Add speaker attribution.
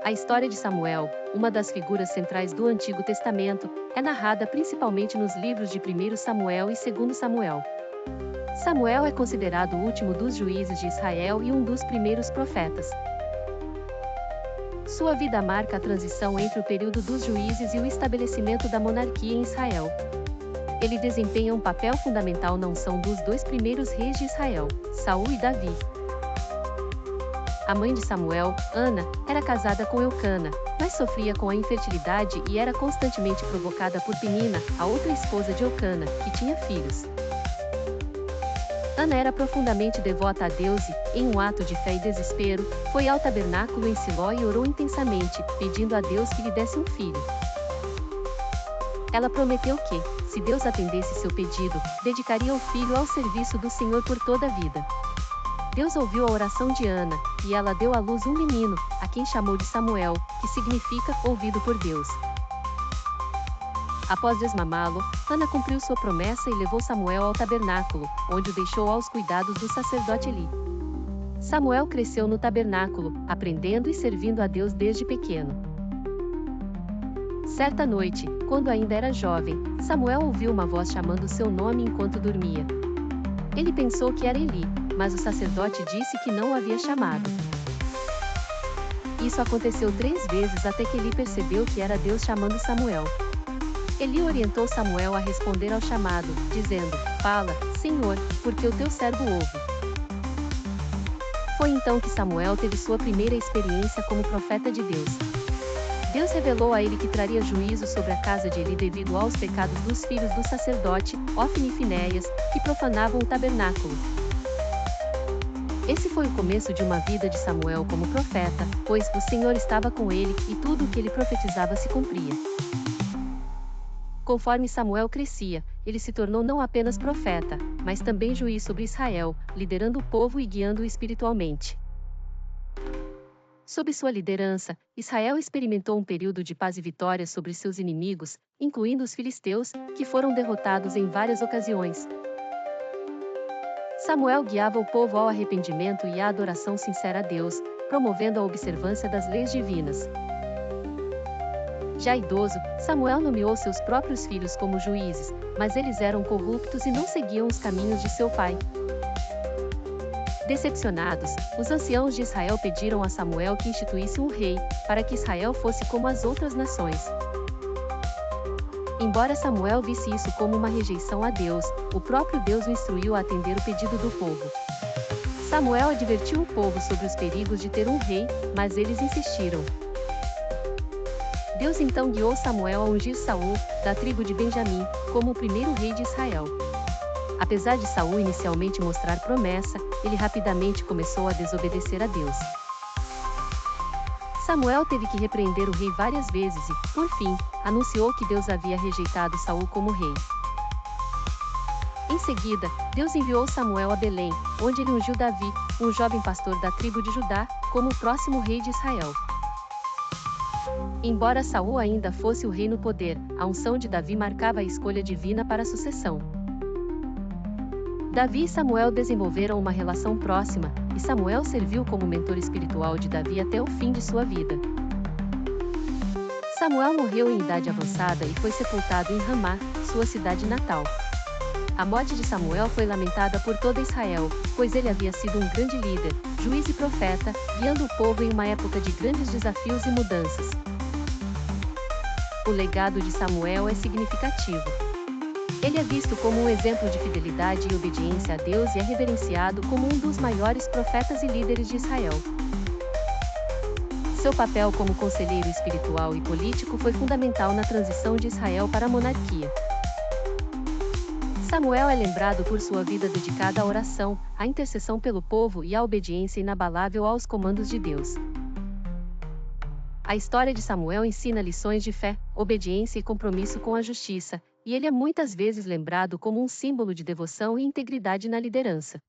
Speaker 1: A história de Samuel, uma das figuras centrais do Antigo Testamento, é narrada principalmente nos livros de 1 Samuel e 2 Samuel. Samuel é considerado o último dos juízes de Israel e um dos primeiros profetas. Sua vida marca a transição entre o período dos juízes e o estabelecimento da monarquia em Israel. Ele desempenha um papel fundamental na unção dos dois primeiros reis de Israel, Saul e Davi. A mãe de Samuel, Ana, era casada com Eucana, mas sofria com a infertilidade e era constantemente provocada por Penina, a outra esposa de Eucana, que tinha filhos. Ana era profundamente devota a Deus e, em um ato de fé e desespero, foi ao tabernáculo em Siló e orou intensamente, pedindo a Deus que lhe desse um filho. Ela prometeu que, se Deus atendesse seu pedido, dedicaria o filho ao serviço do Senhor por toda a vida. Deus ouviu a oração de Ana, e ela deu à luz um menino, a quem chamou de Samuel, que significa ouvido por Deus. Após desmamá-lo, Ana cumpriu sua promessa e levou Samuel ao tabernáculo, onde o deixou aos cuidados do sacerdote Eli. Samuel cresceu no tabernáculo, aprendendo e servindo a Deus desde pequeno. Certa noite, quando ainda era jovem, Samuel ouviu uma voz chamando seu nome enquanto dormia. Ele pensou que era Eli, mas o sacerdote disse que não o havia chamado. Isso aconteceu 3 vezes até que Eli percebeu que era Deus chamando Samuel. Eli orientou Samuel a responder ao chamado, dizendo: "Fala, Senhor, porque o teu servo ouve." Foi então que Samuel teve sua primeira experiência como profeta de Deus. Deus revelou a ele que traria juízo sobre a casa de Eli devido aos pecados dos filhos do sacerdote, Ofni e Finéias, que profanavam o tabernáculo. Esse foi o começo de uma vida de Samuel como profeta, pois o Senhor estava com ele e tudo o que ele profetizava se cumpria. Conforme Samuel crescia, ele se tornou não apenas profeta, mas também juiz sobre Israel, liderando o povo e guiando-o espiritualmente. Sob sua liderança, Israel experimentou um período de paz e vitória sobre seus inimigos, incluindo os filisteus, que foram derrotados em várias ocasiões. Samuel guiava o povo ao arrependimento e à adoração sincera a Deus, promovendo a observância das leis divinas. Já idoso, Samuel nomeou seus próprios filhos como juízes, mas eles eram corruptos e não seguiam os caminhos de seu pai. Decepcionados, os anciãos de Israel pediram a Samuel que instituísse um rei, para que Israel fosse como as outras nações. Embora Samuel visse isso como uma rejeição a Deus, o próprio Deus o instruiu a atender o pedido do povo. Samuel advertiu o povo sobre os perigos de ter um rei, mas eles insistiram. Deus então guiou Samuel a ungir Saul, da tribo de Benjamim, como o primeiro rei de Israel. Apesar de Saul inicialmente mostrar promessa, ele rapidamente começou a desobedecer a Deus. Samuel teve que repreender o rei várias vezes e, por fim, anunciou que Deus havia rejeitado Saul como rei. Em seguida, Deus enviou Samuel a Belém, onde ele ungiu Davi, um jovem pastor da tribo de Judá, como o próximo rei de Israel. Embora Saul ainda fosse o rei no poder, a unção de Davi marcava a escolha divina para a sucessão. Davi e Samuel desenvolveram uma relação próxima, e Samuel serviu como mentor espiritual de Davi até o fim de sua vida. Samuel morreu em idade avançada e foi sepultado em Ramá, sua cidade natal. A morte de Samuel foi lamentada por toda Israel, pois ele havia sido um grande líder, juiz e profeta, guiando o povo em uma época de grandes desafios e mudanças. O legado de Samuel é significativo. Ele é visto como um exemplo de fidelidade e obediência a Deus e é reverenciado como um dos maiores profetas e líderes de Israel. Seu papel como conselheiro espiritual e político foi fundamental na transição de Israel para a monarquia. Samuel é lembrado por sua vida dedicada à oração, à intercessão pelo povo e à obediência inabalável aos comandos de Deus. A história de Samuel ensina lições de fé, obediência e compromisso com a justiça, e ele é muitas vezes lembrado como um símbolo de devoção e integridade na liderança.